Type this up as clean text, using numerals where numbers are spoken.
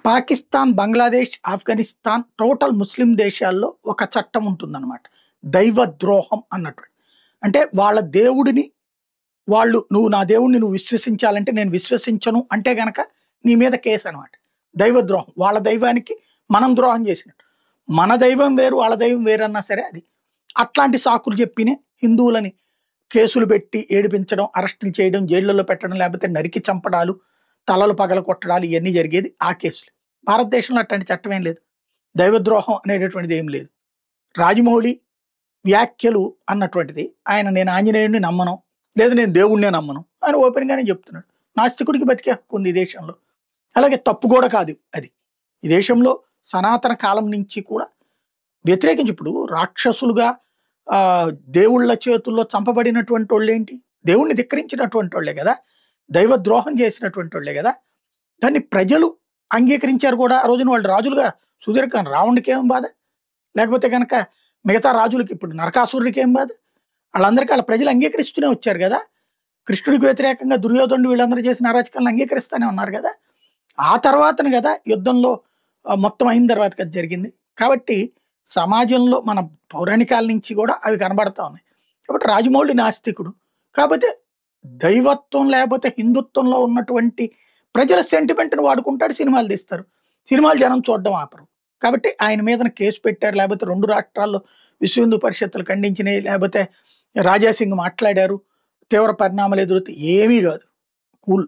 Pakistan, Bangladesh, Afghanistan total ముస్లిం దేశాల్లో ఒక చట్టం ఉంటుందన్నమాట. దైవద్రోహం అన్నటువంటి. అంటే వాళ్ళ దేవుడిని నువ్వు నా దేవుడిని నువ్వు విశ్వసించాలంటే నేను విశ్వసించను అంటే గనక నీ మీద కేసు అనమాట. దైవద్రోహం. వాళ్ళ దైవానికి మనం ద్రోహం చేసినట్టు. మన దైవం వేరు, వాళ్ళ దైవం వేరన్నా సరే అది. అట్లాంటి సాకులు చెప్పినే హిందువులని కేసులు పెట్టి ఏడిపించడం, అరెస్టులు చేయడం, జైళ్ళలో పెట్టడం, లేకపోతే నరికి చంపడాలు, తలలు పగల కొట్టడాలు ఇవన్నీ జరిగేది ఆ కేసులు. భారతదేశంలో అట్లాంటి చట్టం ఏం లేదు. దైవద్రోహం అనేటటువంటిది ఏం లేదు. రాజమౌళి వ్యాఖ్యలు అన్నటువంటిది నేను ఆంజనేయుడిని నమ్మను, లేదు నేను దేవుణ్ణే నమ్మను ఆయన ఓపెన్గానే చెప్తున్నాడు. నాస్తికుడికి బతికే హక్కు ఉంది ఈ దేశంలో. అలాగే తప్పు కూడా కాదు అది. ఈ దేశంలో సనాతన కాలం నుంచి కూడా వ్యతిరేకించి ఇప్పుడు రాక్షసులుగా దేవుళ్ళ చేతుల్లో చంపబడినటువంటి వాళ్ళు ఏంటి? దేవుణ్ణి ధిక్కరించినటువంటి వాళ్ళే కదా, దైవద్రోహం చేసినటువంటి వాళ్ళే కదా. దాన్ని ప్రజలు అంగీకరించారు కూడా. ఆ రోజున వాళ్ళు రాజులుగా సుదీర్ఘం రావణుడికి ఏం బాధ, లేకపోతే కనుక మిగతా రాజులకి ఇప్పుడు నరకాసురుడికి ఏం బాధ, వాళ్ళందరికీ వాళ్ళ ప్రజలు అంగీకరిస్తూనే వచ్చారు కదా. కృష్ణుడికి వ్యతిరేకంగా దుర్యోధనుడు వీళ్ళందరూ చేసిన అరాచకాలను అంగీకరిస్తూనే ఉన్నారు కదా. ఆ తర్వాతను కదా యుద్ధంలో మొత్తం అయిన తర్వాత కదా జరిగింది. కాబట్టి సమాజంలో మన పౌరాణికాల నుంచి కూడా అవి కనబడతా ఉన్నాయి. కాబట్టి రాజమౌళి నాస్తికుడు. కాకపోతే దైవత్వం లేకపోతే హిందుత్వంలో ఉన్నటువంటి ప్రజల సెంటిమెంట్ని వాడుకుంటాడు, సినిమాలు తీస్తారు. సినిమాలు జనం చూడడం ఆపరు. కాబట్టి ఆయన మీద కేసు పెట్టారు, లేకపోతే 2 రాష్ట్రాల్లో విశ్వ హిందూ పరిషత్తులు ఖండించినాయి, లేకపోతే రాజాసింగ్ మాట్లాడారు, తీవ్ర పరిణామాలు ఎదురవుతాయి, ఏమీ కాదు. కూల్.